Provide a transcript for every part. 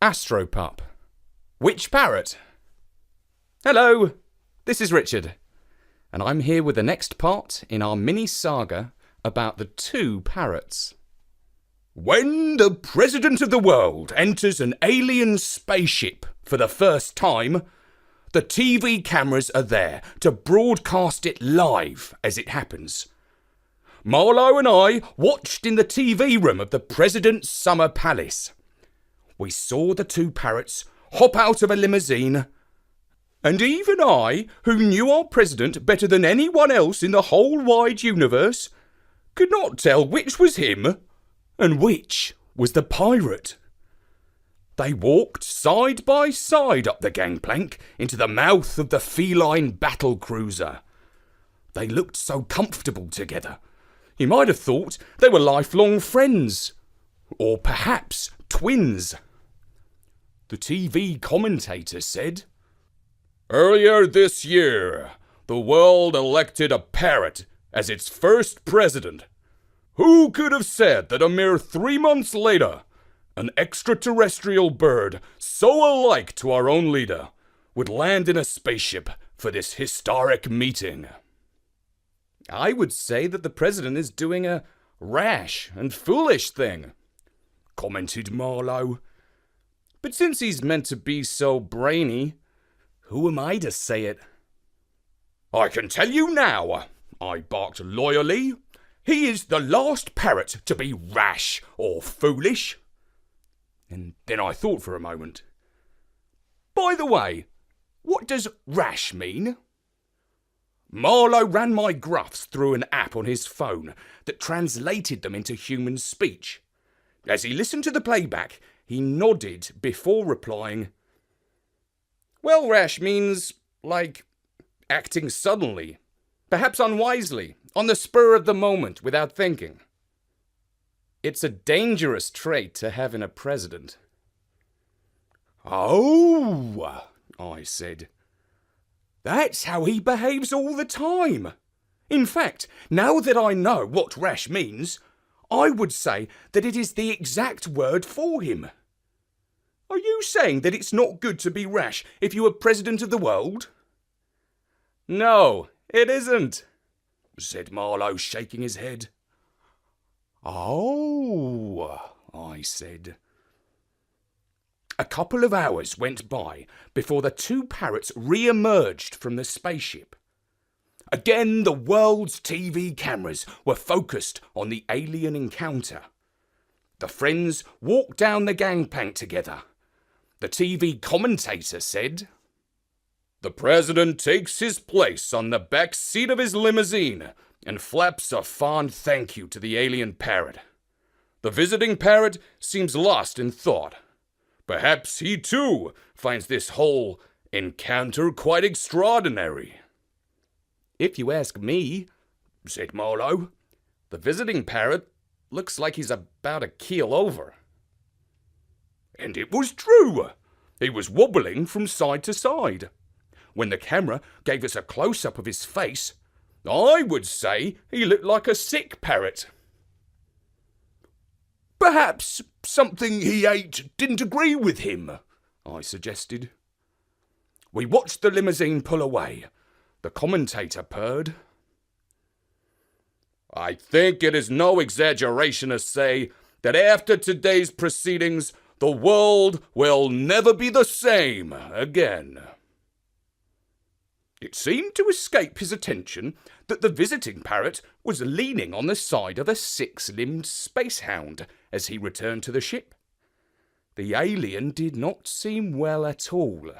Astropup. Which parrot? Hello, this is Richard, and I'm here with the next part in our mini saga about the two parrots. When the President of the world enters an alien spaceship for the first time, the TV cameras are there to broadcast it live as it happens. Marlowe and I watched in the TV room of the President's summer palace. We saw the two parrots hop out of a limousine, and even I, who knew our president better than anyone else in the whole wide universe, could not tell which was him and which was the pirate. They walked side by side up the gangplank into the mouth of the feline battle cruiser. They looked so comfortable together. You might have thought they were lifelong friends, or perhaps twins. The TV commentator said, "Earlier this year, the world elected a parrot as its first president. Who could have said that a mere 3 months later, an extraterrestrial bird so alike to our own leader would land in a spaceship for this historic meeting?" I would say that the president is doing a rash and foolish thing, commented Marlowe. But since he's meant to be so brainy, who am I to say it? "I can tell you now," I barked loyally. "He is the last parrot to be rash or foolish." And then I thought for a moment. By the way, what does rash mean? Marlowe ran my gruffs through an app on his phone that translated them into human speech. As he listened to the playback, he nodded before replying, "Well, rash means, like, acting suddenly, perhaps unwisely, on the spur of the moment without thinking. It's a dangerous trait to have in a president." "Oh," I said. "That's how he behaves all the time. In fact, now that I know what rash means, I would say that it is the exact word for him. Are you saying that it's not good to be rash if you are president of the world?" "No, it isn't," said Marlowe, shaking his head. "Oh," I said. A couple of hours went by before the two parrots re-emerged from the spaceship. Again, the world's TV cameras were focused on the alien encounter. The friends walked down the gangplank together. The TV commentator said, "The president takes his place on the back seat of his limousine and flaps a fond thank you to the alien parrot. The visiting parrot seems lost in thought. Perhaps he too finds this whole encounter quite extraordinary." "If you ask me," said Marlowe, "the visiting parrot looks like he's about to keel over." And it was true. He was wobbling from side to side. When the camera gave us a close-up of his face, I would say he looked like a sick parrot. "Perhaps something he ate didn't agree with him," I suggested. We watched the limousine pull away. The commentator purred. "I think it is no exaggeration to say that after today's proceedings, the world will never be the same again." It seemed to escape his attention that the visiting parrot was leaning on the side of a six-limbed spacehound as he returned to the ship. The alien did not seem well at all.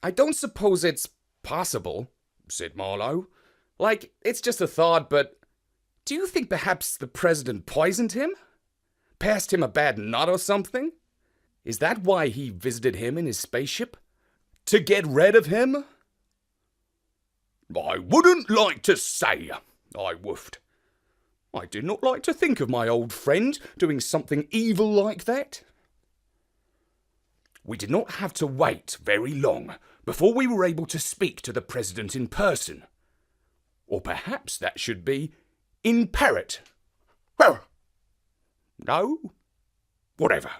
"I don't suppose it's possible," said Marlowe. "Like, it's just a thought, but do you think perhaps the president poisoned him? Passed him a bad nut or something? Is that why he visited him in his spaceship? To get rid of him?" "I wouldn't like to say," I woofed. I did not like to think of my old friend doing something evil like that. We did not have to wait very long before we were able to speak to the president in person. Or perhaps that should be in parrot. Well, no, whatever.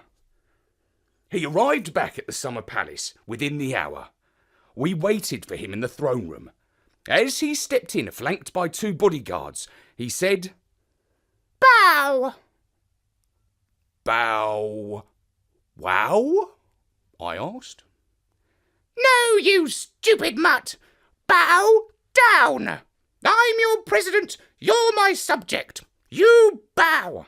He arrived back at the Summer Palace within the hour. We waited for him in the throne room. As he stepped in, flanked by 2 bodyguards, he said, "Bow!" "Bow wow?" I asked. "No, you stupid mutt! Bow down! I'm your president, you're my subject. You bow!"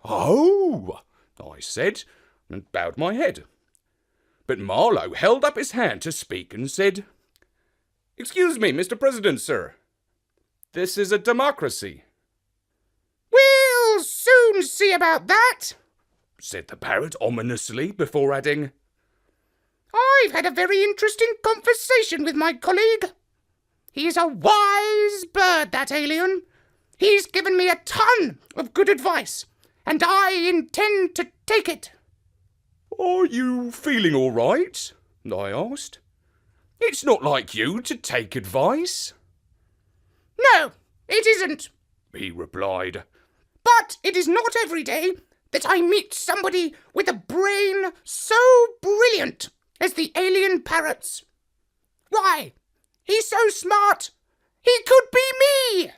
"Oh," I said, and bowed my head. But Marlowe held up his hand to speak and said, "Excuse me, Mr. President, sir. This is a democracy." "We'll soon see about that," said the parrot ominously, before adding, "I've had a very interesting conversation with my colleague. He's a wise bird, that alien. He's given me a ton of good advice, and I intend to take it." "Are you feeling all right?" I asked. "It's not like you to take advice." "No, it isn't," he replied. "but it is not every day that I meet somebody with a brain so brilliant as the alien parrot's. Why, he's so smart, he could be me!"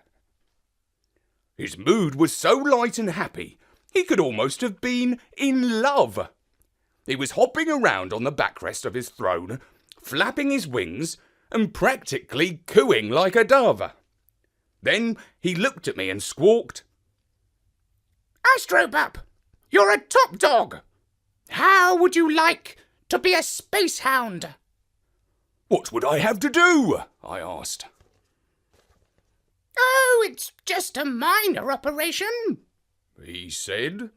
His mood was so light and happy, he could almost have been in love. He was hopping around on the backrest of his throne, flapping his wings, and practically cooing like a dove. Then he looked at me and squawked, "Astropup, you're a top dog. How would you like to be a space hound?" "What would I have to do?" I asked. "Oh, it's just a minor operation," he said.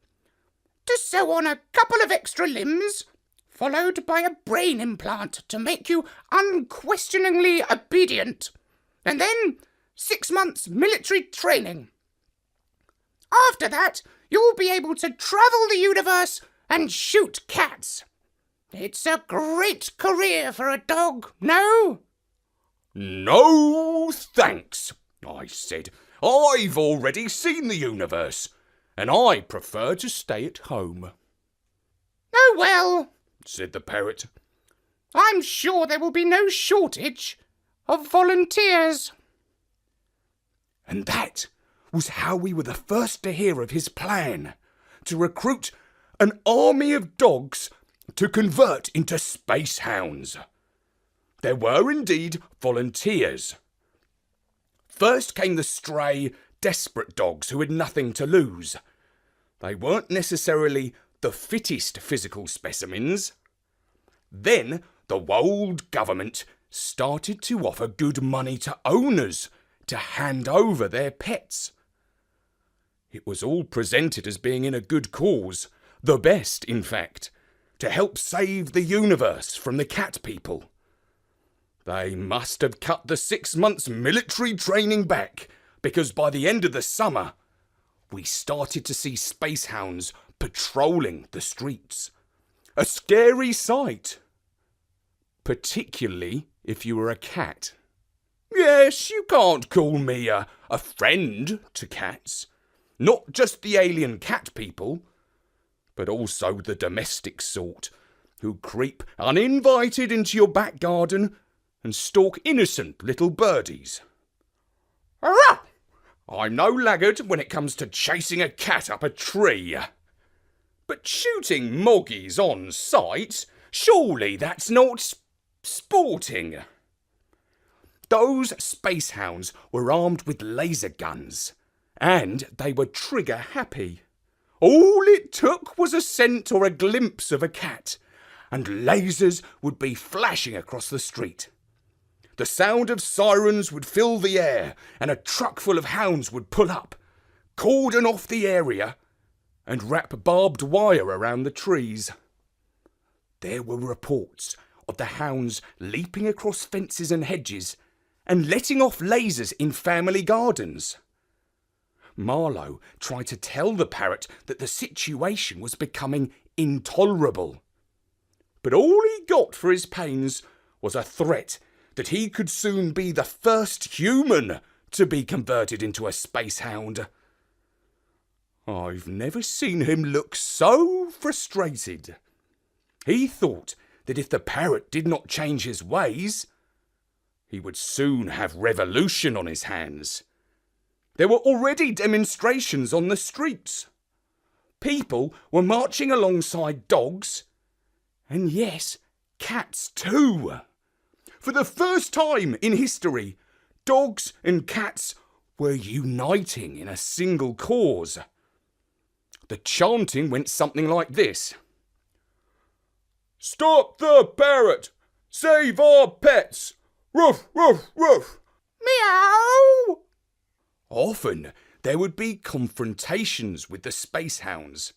"To sew on a couple of extra limbs, followed by a brain implant to make you unquestioningly obedient, and then 6 months military training. After that, you'll be able to travel the universe and shoot cats. It's a great career for a dog, no?" "No, thanks," I said. "I've already seen the universe, and I prefer to stay at home." "Oh, well," said the parrot. "I'm sure there will be no shortage of volunteers." And that was how we were the first to hear of his plan to recruit an army of dogs to convert into space hounds. There were indeed volunteers. First came the stray, desperate dogs who had nothing to lose. They weren't necessarily the fittest physical specimens. Then the world government started to offer good money to owners to hand over their pets. It was all presented as being in a good cause, the best, in fact, to help save the universe from the cat people. They must have cut the 6 months military training back, because by the end of the summer, we started to see space hounds patrolling the streets. A scary sight. Particularly if you were a cat. Yes, you can't call me a friend to cats. Not just the alien cat people, but also the domestic sort, who creep uninvited into your back garden and stalk innocent little birdies. Hurrah! I'm no laggard when it comes to chasing a cat up a tree. But shooting moggies on sight, surely that's not sporting. Those space hounds were armed with laser guns, and they were trigger happy. All it took was a scent or a glimpse of a cat, and lasers would be flashing across the street. The sound of sirens would fill the air, and a truck full of hounds would pull up, cordon off the area, and wrap barbed wire around the trees. There were reports of the hounds leaping across fences and hedges and letting off lasers in family gardens. Marlowe tried to tell the parrot that the situation was becoming intolerable. But all he got for his pains was a threat that he could soon be the first human to be converted into a space hound. I've never seen him look so frustrated. He thought that if the parrot did not change his ways, he would soon have revolution on his hands. There were already demonstrations on the streets. People were marching alongside dogs, and yes, cats too. For the first time in history, dogs and cats were uniting in a single cause. The chanting went something like this. Stop the parrot! Save our pets! Ruff, ruff, ruff! Meow! Often there would be confrontations with the space hounds.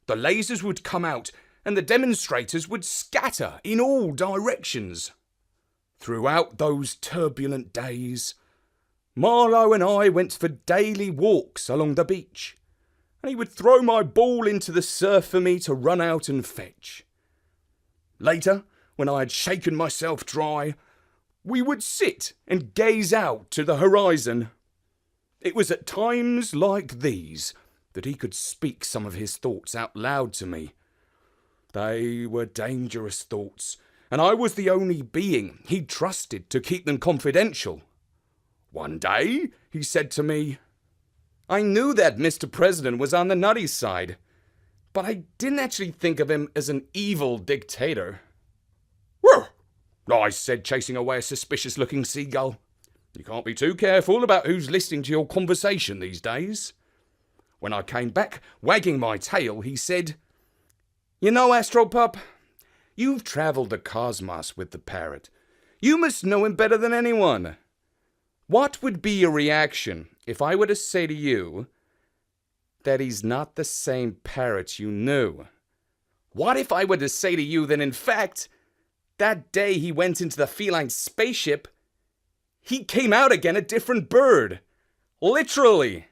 The lasers would come out and the demonstrators would scatter in all directions. Throughout those turbulent days, Marlowe and I went for daily walks along the beach, and he would throw my ball into the surf for me to run out and fetch. Later, when I had shaken myself dry, we would sit and gaze out to the horizon. It was at times like these that he could speak some of his thoughts out loud to me. They were dangerous thoughts, and I was the only being he trusted to keep them confidential. One day, he said to me, I knew that Mr. President was on the nutty side, but I didn't actually think of him as an evil dictator. Well, I said, chasing away a suspicious-looking seagull. You can't be too careful about who's listening to your conversation these days. When I came back, wagging my tail, he said, You know, Astropup, you've travelled the cosmos with the parrot. You must know him better than anyone. What would be your reaction if I were to say to you that he's not the same parrot you knew? What if I were to say to you that, in fact, that day he went into the feline spaceship, he came out again a different bird? Literally.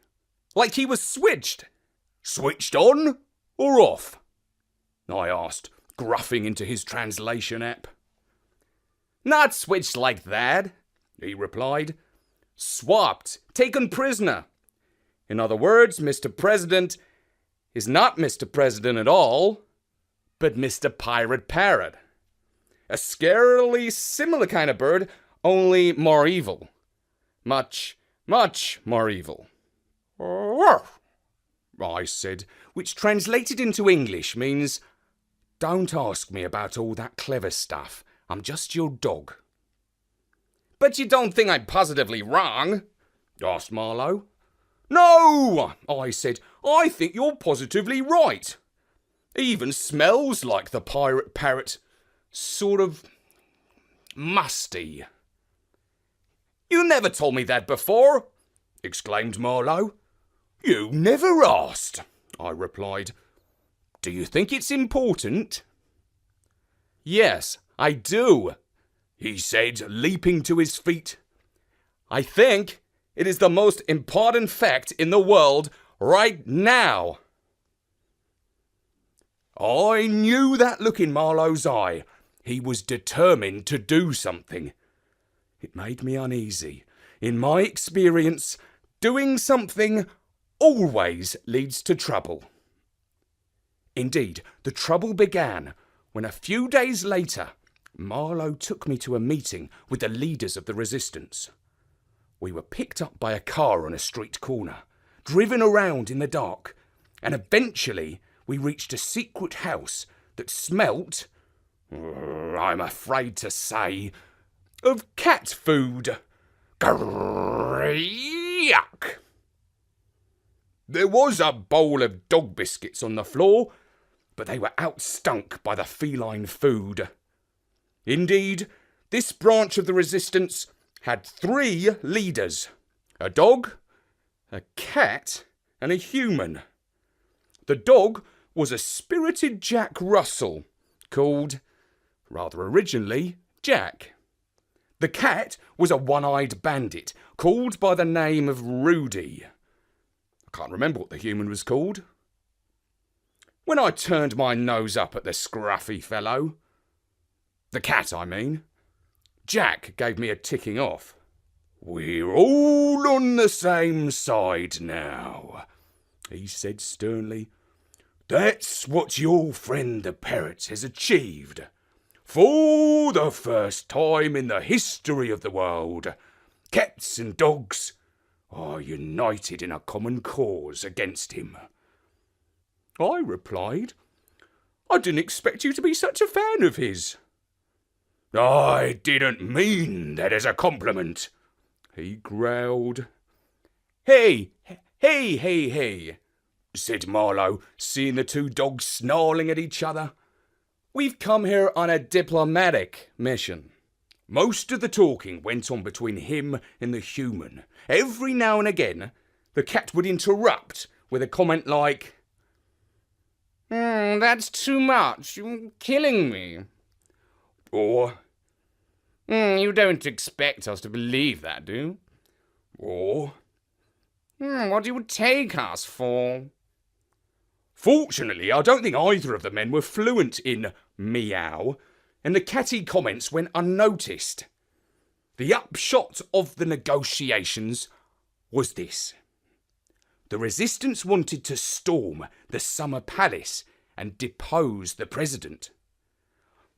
Like he was switched. Switched on or off? I asked, gruffing into his translation app. Not switched like that, he replied. Swapped, taken prisoner. In other words, Mr. President is not Mr. President at all, but Mr. Pirate Parrot. A scarily similar kind of bird, only more evil. Much, much more evil. I said, which translated into English means, Don't ask me about all that clever stuff. I'm just your dog. But you don't think I'm positively wrong? Asked Marlowe. No, I said, I think you're positively right. He even smells like the pirate parrot. Sort of musty. You never told me that before, exclaimed Marlowe. You never asked, I replied. Do you think it's important? Yes, I do, he said, leaping to his feet. I think it is the most important fact in the world right now. I knew that look in Marlowe's eye. He was determined to do something. It made me uneasy. In my experience, doing something always leads to trouble. Indeed, the trouble began when a few days later, Marlowe took me to a meeting with the leaders of the resistance. We were picked up by a car on a street corner, driven around in the dark, and eventually we reached a secret house that smelt, I'm afraid to say, of cat food. Yuck! There was a bowl of dog biscuits on the floor, but they were outstunk by the feline food. Indeed, this branch of the resistance had 3 leaders, a dog, a cat, and a human. The dog was a spirited Jack Russell, called, rather originally, Jack. The cat was a one-eyed bandit, called by the name of Rudy. I can't remember what the human was called. When I turned my nose up at the scruffy fellow, the cat, I mean, Jack gave me a ticking off. We're all on the same side now, he said sternly. That's what your friend the parrot has achieved. For the first time in the history of the world, cats and dogs are united in a common cause against him. I replied, I didn't expect you to be such a fan of his. I didn't mean that as a compliment, he growled. Hey, said Marlowe, seeing the two dogs snarling at each other. We've come here on a diplomatic mission. Most of the talking went on between him and the human. Every now and again, the cat would interrupt with a comment like, That's too much. You're killing me. Or, You don't expect us to believe that, do you? Or, What do you take us for? Fortunately, I don't think either of the men were fluent in meow, and the catty comments went unnoticed. The upshot of the negotiations was this. The resistance wanted to storm the Summer Palace and depose the president.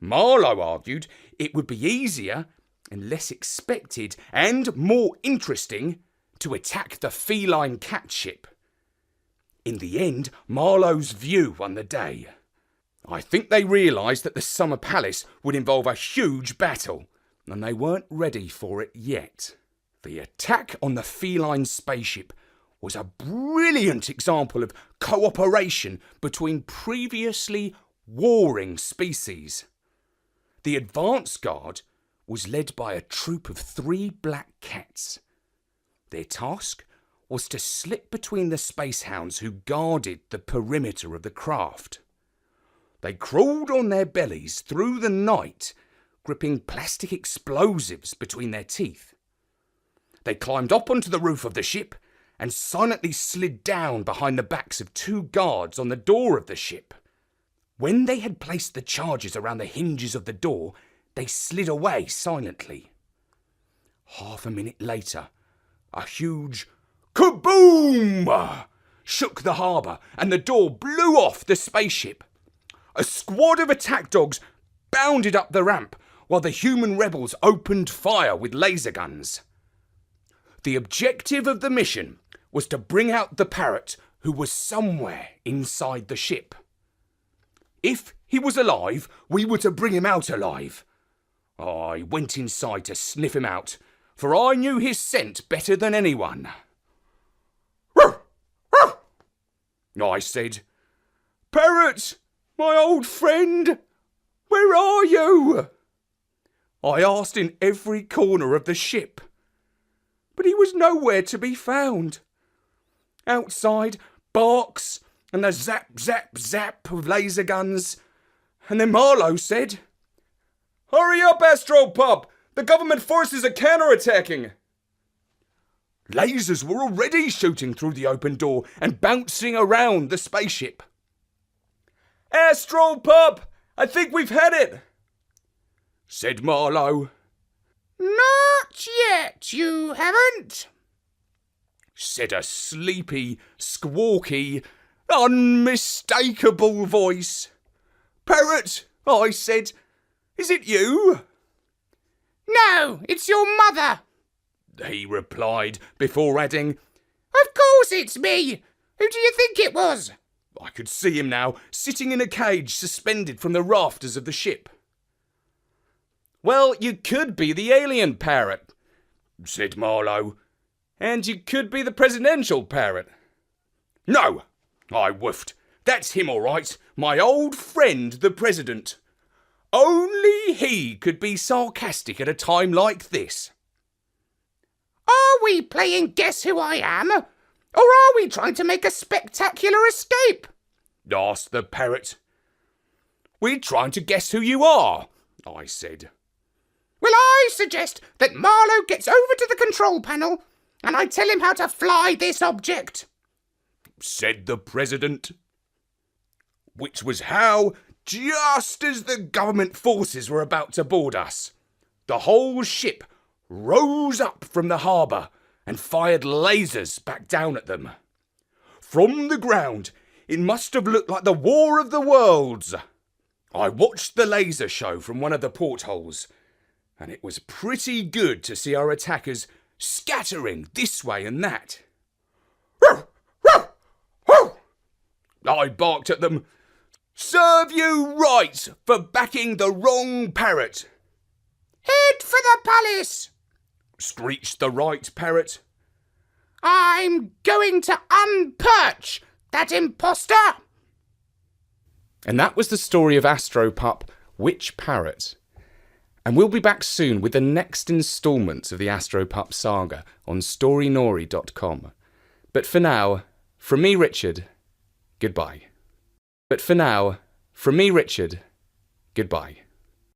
Marlowe argued it would be easier and less expected and more interesting to attack the feline cat ship. In the end, Marlowe's view won the day. I think they realised that the Summer Palace would involve a huge battle, and they weren't ready for it yet. The attack on the feline spaceship was a brilliant example of cooperation between previously warring species. The advance guard was led by a troop of 3 black cats. Their task was to slip between the space hounds who guarded the perimeter of the craft. They crawled on their bellies through the night, gripping plastic explosives between their teeth. They climbed up onto the roof of the ship and silently slid down behind the backs of 2 guards on the door of the ship. When they had placed the charges around the hinges of the door, they slid away silently. Half a minute later, a huge kaboom shook the harbour and the door blew off the spaceship. A squad of attack dogs bounded up the ramp while the human rebels opened fire with laser guns. The objective of the mission was to bring out the parrot who was somewhere inside the ship. If he was alive, we were to bring him out alive. I went inside to sniff him out, for I knew his scent better than anyone. "Ruff, ruff," I said. "Parrot, my old friend, where are you?" I asked in every corner of the ship, but he was nowhere to be found. Outside, barks and the zap, zap, zap of laser guns. And then Marlowe said, "Hurry up, Astropup! The government forces are counter-attacking!" Lasers were already shooting through the open door and bouncing around the spaceship. "Astropup, I think we've had it," said Marlowe. Not yet, you haven't, said a sleepy, squawky, unmistakable voice. "Parrot," I said, "is it you?" No, it's your mother, he replied before adding, Of course it's me. Who do you think it was? I could see him now, sitting in a cage suspended from the rafters of the ship. "Well, you could be the alien parrot," said Marlowe. "And you could be the presidential parrot." "No," I woofed. "That's him all right, my old friend the president. Only he could be sarcastic at a time like this." Are we playing Guess Who I Am? Or are we trying to make a spectacular escape? asked the parrot. "We're trying to guess who you are," I said. Well, I suggest that Marlowe gets over to the control panel and I tell him how to fly this object, said the president. Which was how, just as the government forces were about to board us, the whole ship rose up from the harbour and fired lasers back down at them. From the ground, It must have looked like the War of the Worlds. I watched the laser show from one of the portholes, and it was pretty good to see our attackers scattering this way and that. I barked at them, "Serve you right for backing the wrong parrot." Head for the palace! Screeched the right parrot. I'm going to unperch that imposter! And that was the story of Astropup, Which Parrot? And we'll be back soon with the next instalment of the Astropup saga on storynori.com. But for now, from me, Richard, goodbye.